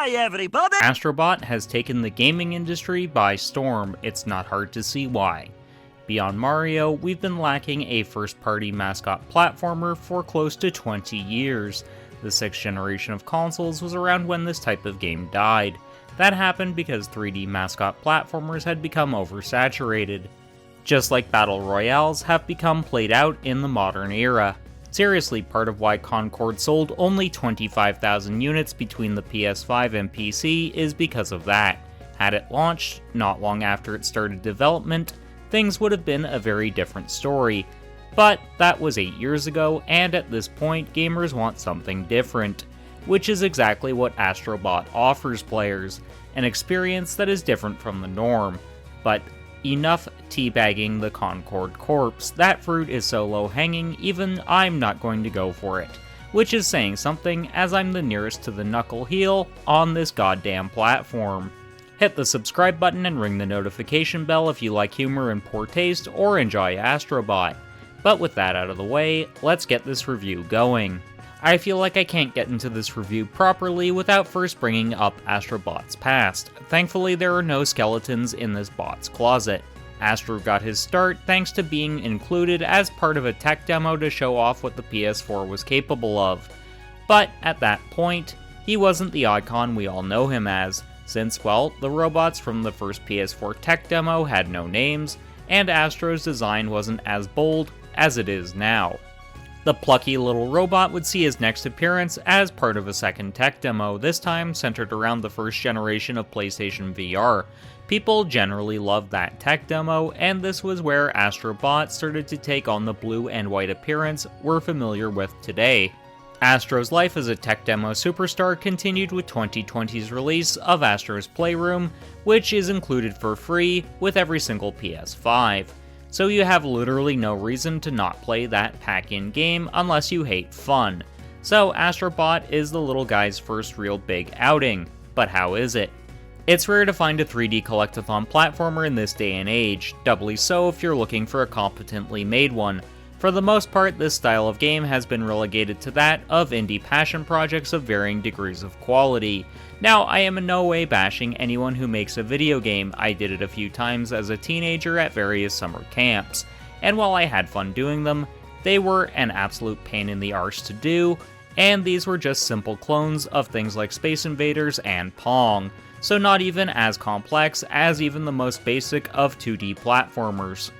Hi everybody! Astrobot has taken the gaming industry by storm. It's not hard to see why. Beyond Mario, we've been lacking a first-party mascot platformer for close to 20 years. The 6th generation of consoles was around when this type of game died. That happened because 3D mascot platformers had become oversaturated. Just like battle royales have become played out in the modern era. Seriously, part of why Concord sold only 25,000 units between the PS5 and PC is because of that. Had it launched not long after it started development, things would have been a very different story. But that was 8 years ago, and at this point, gamers want something different. Which is exactly what Astrobot offers players, an experience that is different from the norm. But enough teabagging the Concord corpse. That fruit is so low-hanging, even I'm not going to go for it. Which is saying something, as I'm the nearest to the knuckle heel on this goddamn platform. Hit the subscribe button and ring the notification bell if you like humor and poor taste or enjoy Astrobot. But with that out of the way, let's get this review going. I feel like I can't get into this review properly without first bringing up Astrobot's past. Thankfully, there are no skeletons in this bot's closet. Astro got his start thanks to being included as part of a tech demo to show off what the PS4 was capable of. But at that point, he wasn't the icon we all know him as, since, well, the robots from the first PS4 tech demo had no names, and Astro's design wasn't as bold as it is now. The plucky little robot would see his next appearance as part of a second tech demo, this time centered around the first generation of PlayStation VR. People generally loved that tech demo, and this was where Astrobot started to take on the blue and white appearance we're familiar with today. Astro's life as a tech demo superstar continued with 2020's release of Astro's Playroom, which is included for free with every single PS5. So you have literally no reason to not play that pack-in game unless you hate fun. So Astrobot is the little guy's first real big outing. But how is it? It's rare to find a 3D collectathon platformer in this day and age, doubly so if you're looking for a competently made one. For the most part, this style of game has been relegated to that of indie passion projects of varying degrees of quality. Now, I am in no way bashing anyone who makes a video game. I did it a few times as a teenager at various summer camps, and while I had fun doing them, they were an absolute pain in the arse to do, and these were just simple clones of things like Space Invaders and Pong, so not even as complex as even the most basic of 2D platformers.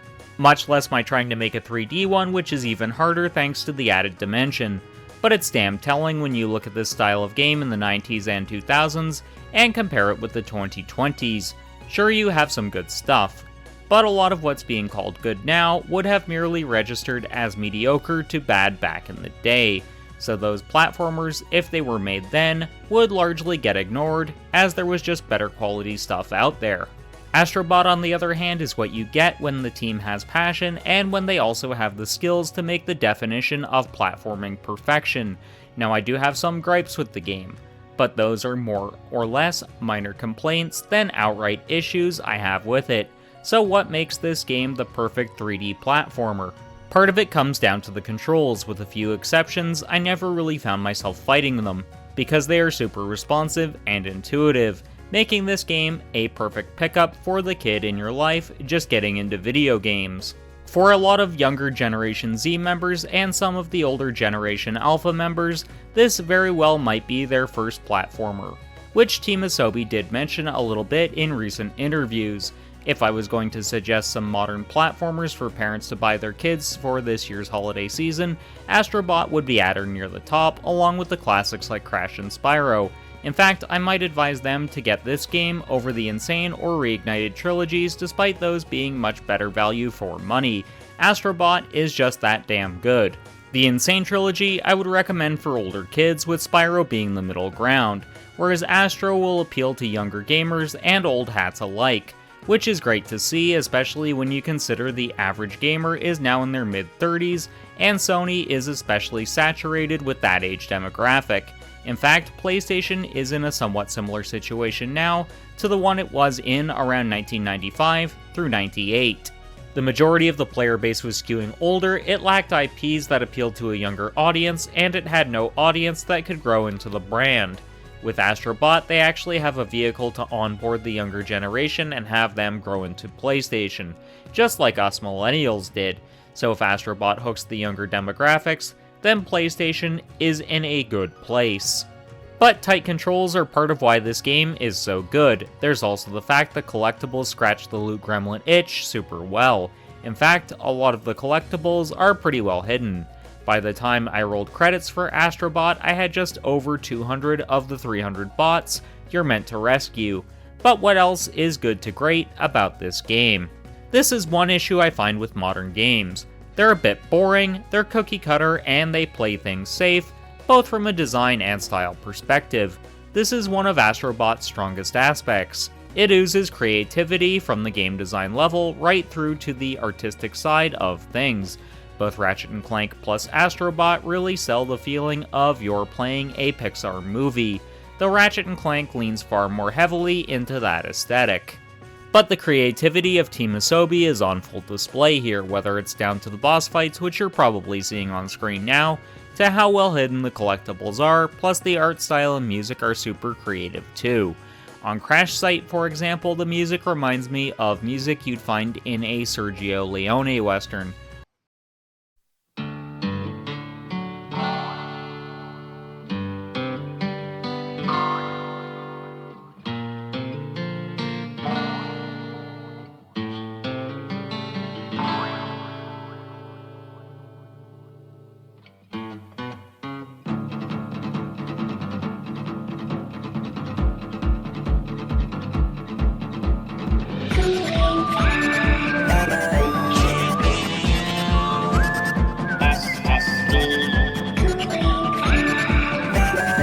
Much less my trying to make a 3D one, which is even harder thanks to the added dimension. But it's damn telling when you look at this style of game in the 90s and 2000s, and compare it with the 2020s. Sure, you have some good stuff, but a lot of what's being called good now would have merely registered as mediocre to bad back in the day. So those platformers, if they were made then, would largely get ignored, as there was just better quality stuff out there. Astrobot, on the other hand, is what you get when the team has passion and when they also have the skills to make the definition of platforming perfection. Now, I do have some gripes with the game, but those are more or less minor complaints than outright issues I have with it. So what makes this game the perfect 3D platformer? Part of it comes down to the controls. With a few exceptions, I never really found myself fighting them, because they are super responsive and intuitive, making this game a perfect pickup for the kid in your life just getting into video games. For a lot of younger Generation Z members and some of the older Generation Alpha members, this very well might be their first platformer, which Team Asobi did mention a little bit in recent interviews. If I was going to suggest some modern platformers for parents to buy their kids for this year's holiday season, Astrobot would be at or near the top, along with the classics like Crash and Spyro. In fact, I might advise them to get this game over the Insane or Reignited trilogies, despite those being much better value for money. Astrobot is just that damn good. The Insane trilogy I would recommend for older kids, with Spyro being the middle ground, whereas Astro will appeal to younger gamers and old hats alike, which is great to see, especially when you consider the average gamer is now in their mid-30s, and Sony is especially saturated with that age demographic. In fact, PlayStation is in a somewhat similar situation now to the one it was in around 1995 through 98. The majority of the player base was skewing older, it lacked IPs that appealed to a younger audience, and it had no audience that could grow into the brand. With Astrobot, they actually have a vehicle to onboard the younger generation and have them grow into PlayStation, just like us millennials did. So if Astrobot hooks the younger demographics, then PlayStation is in a good place. But tight controls are part of why this game is so good. There's also the fact that collectibles scratch the loot gremlin itch super well. In fact, a lot of the collectibles are pretty well hidden. By the time I rolled credits for Astrobot, I had just over 200 of the 300 bots you're meant to rescue. But what else is good to great about this game? This is one issue I find with modern games. They're a bit boring, they're cookie cutter, and they play things safe, both from a design and style perspective. This is one of Astrobot's strongest aspects. It oozes creativity from the game design level right through to the artistic side of things. Both Ratchet & Clank plus Astrobot really sell the feeling of you're playing a Pixar movie, though Ratchet & Clank leans far more heavily into that aesthetic. But the creativity of Team Asobi is on full display here, whether it's down to the boss fights, which you're probably seeing on screen now, to how well hidden the collectibles are, plus the art style and music are super creative too. On Crash Site, for example, the music reminds me of music you'd find in a Sergio Leone western.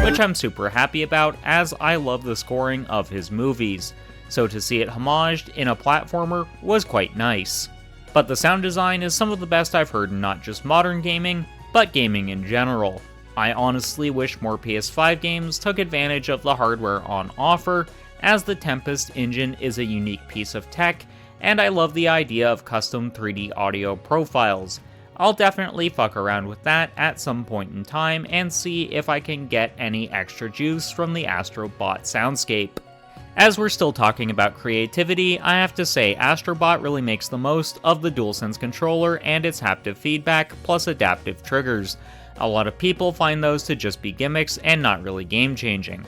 Which I'm super happy about, as I love the scoring of his movies, so to see it homaged in a platformer was quite nice. But the sound design is some of the best I've heard in not just modern gaming, but gaming in general. I honestly wish more PS5 games took advantage of the hardware on offer, as the Tempest engine is a unique piece of tech, and I love the idea of custom 3D audio profiles. I'll definitely fuck around with that at some point in time and see if I can get any extra juice from the Astrobot soundscape. As we're still talking about creativity, I have to say Astrobot really makes the most of the DualSense controller and its haptic feedback plus adaptive triggers. A lot of people find those to just be gimmicks and not really game-changing.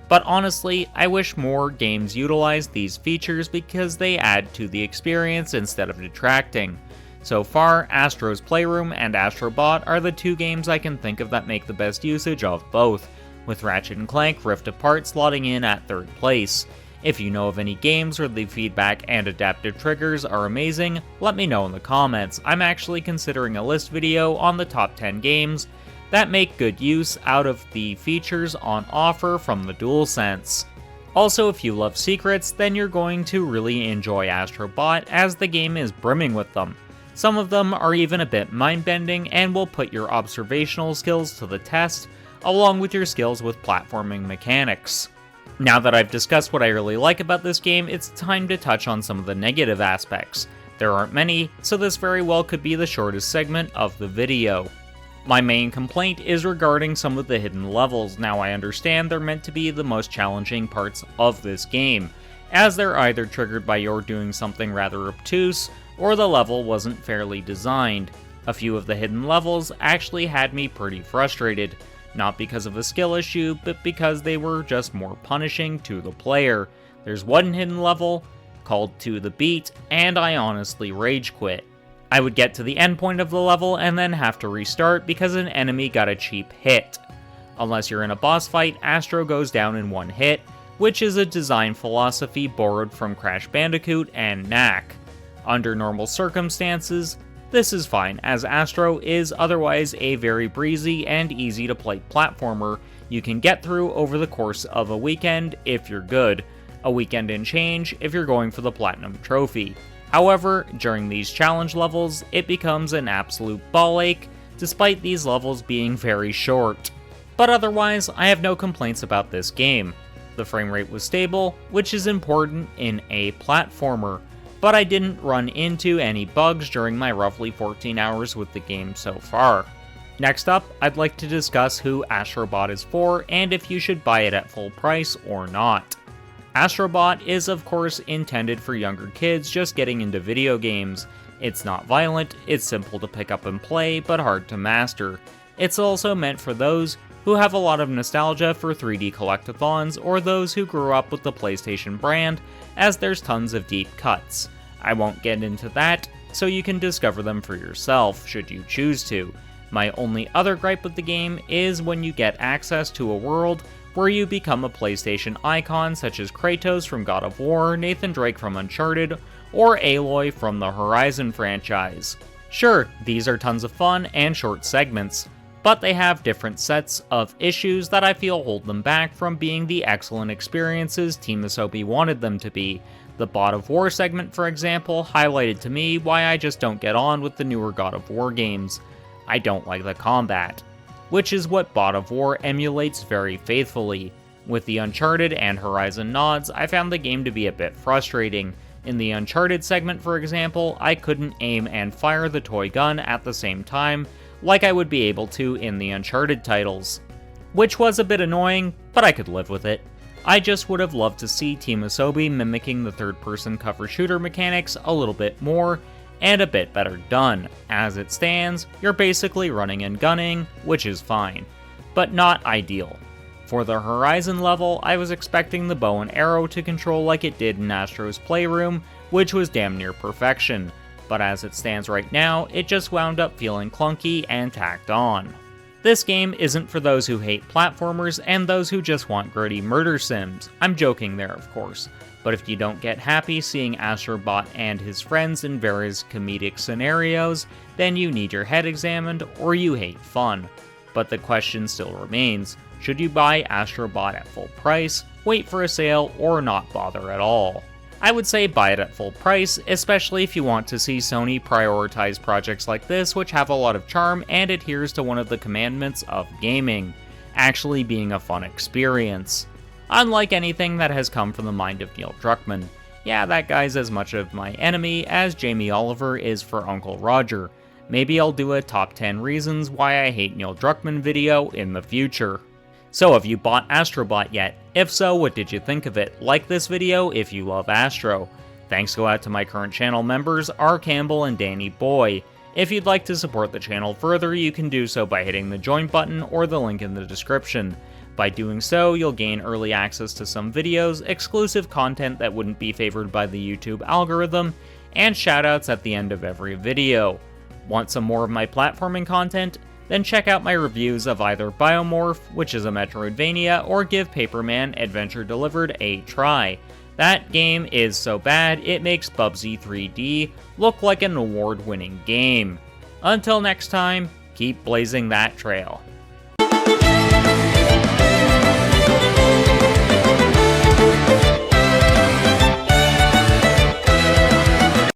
But honestly, I wish more games utilize these features because they add to the experience instead of detracting. So far, Astro's Playroom and Astrobot are the two games I can think of that make the best usage of both, with Ratchet & Clank Rift Apart slotting in at third place. If you know of any games where the feedback and adaptive triggers are amazing, let me know in the comments. I'm actually considering a list video on the top 10 games that make good use out of the features on offer from the DualSense. Also, if you love secrets, then you're going to really enjoy Astrobot, as the game is brimming with them. Some of them are even a bit mind-bending and will put your observational skills to the test, along with your skills with platforming mechanics. Now that I've discussed what I really like about this game, it's time to touch on some of the negative aspects. There aren't many, so this very well could be the shortest segment of the video. My main complaint is regarding some of the hidden levels. Now I understand they're meant to be the most challenging parts of this game, as they're either triggered by your doing something rather obtuse, or the level wasn't fairly designed. A few of the hidden levels actually had me pretty frustrated, not because of a skill issue, but because they were just more punishing to the player. There's one hidden level, called To the Beat, and I honestly rage quit. I would get to the end point of the level and then have to restart because an enemy got a cheap hit. Unless you're in a boss fight, Astro goes down in one hit, which is a design philosophy borrowed from Crash Bandicoot and Knack. Under normal circumstances, this is fine, as Astro is otherwise a very breezy and easy to play platformer you can get through over the course of a weekend if you're good, a weekend and change if you're going for the Platinum Trophy. However, during these challenge levels, it becomes an absolute ball ache, despite these levels being very short. But otherwise, I have no complaints about this game. The frame rate was stable, which is important in a platformer, but I didn't run into any bugs during my roughly 14 hours with the game so far. Next up, I'd like to discuss who Astrobot is for and if you should buy it at full price or not. Astrobot is of course intended for younger kids just getting into video games. It's not violent, it's simple to pick up and play, but hard to master. It's also meant for those who have a lot of nostalgia for 3D collectathons or those who grew up with the PlayStation brand, as there's tons of deep cuts. I won't get into that, so you can discover them for yourself, should you choose to. My only other gripe with the game is when you get access to a world where you become a PlayStation icon such as Kratos from God of War, Nathan Drake from Uncharted, or Aloy from the Horizon franchise. Sure, these are tons of fun and short segments, but they have different sets of issues that I feel hold them back from being the excellent experiences Team Asobi wanted them to be. The God of War segment, for example, highlighted to me why I just don't get on with the newer God of War games. I don't like the combat, which is what God of War emulates very faithfully. With the Uncharted and Horizon nods, I found the game to be a bit frustrating. In the Uncharted segment, for example, I couldn't aim and fire the toy gun at the same time, like I would be able to in the Uncharted titles. Which was a bit annoying, but I could live with it. I just would have loved to see Team Asobi mimicking the third-person cover shooter mechanics a little bit more, and a bit better done. As it stands, you're basically running and gunning, which is fine, but not ideal. For the Horizon level, I was expecting the bow and arrow to control like it did in Astro's Playroom, which was damn near perfection, but as it stands right now, it just wound up feeling clunky and tacked on. This game isn't for those who hate platformers and those who just want gritty murder sims. I'm joking there, of course. But if you don't get happy seeing Astrobot and his friends in various comedic scenarios, then you need your head examined or you hate fun. But the question still remains, should you buy Astrobot at full price, wait for a sale, or not bother at all? I would say buy it at full price, especially if you want to see Sony prioritize projects like this which have a lot of charm and adheres to one of the commandments of gaming, actually being a fun experience. Unlike anything that has come from the mind of Neil Druckmann. Yeah, that guy's as much of my enemy as Jamie Oliver is for Uncle Roger. Maybe I'll do a top 10 reasons why I hate Neil Druckmann video in the future. So have you bought Astrobot yet? If so, what did you think of it? Like this video if you love Astro. Thanks go out to my current channel members, R. Campbell and Danny Boy. If you'd like to support the channel further, you can do so by hitting the join button or the link in the description. By doing so, you'll gain early access to some videos, exclusive content that wouldn't be favored by the YouTube algorithm, and shoutouts at the end of every video. Want some more of my platforming content? Then check out my reviews of either Biomorph, which is a Metroidvania, or Give Paperman Adventure Delivered a try. That game is so bad, it makes Bubsy 3D look like an award-winning game. Until next time, keep blazing that trail.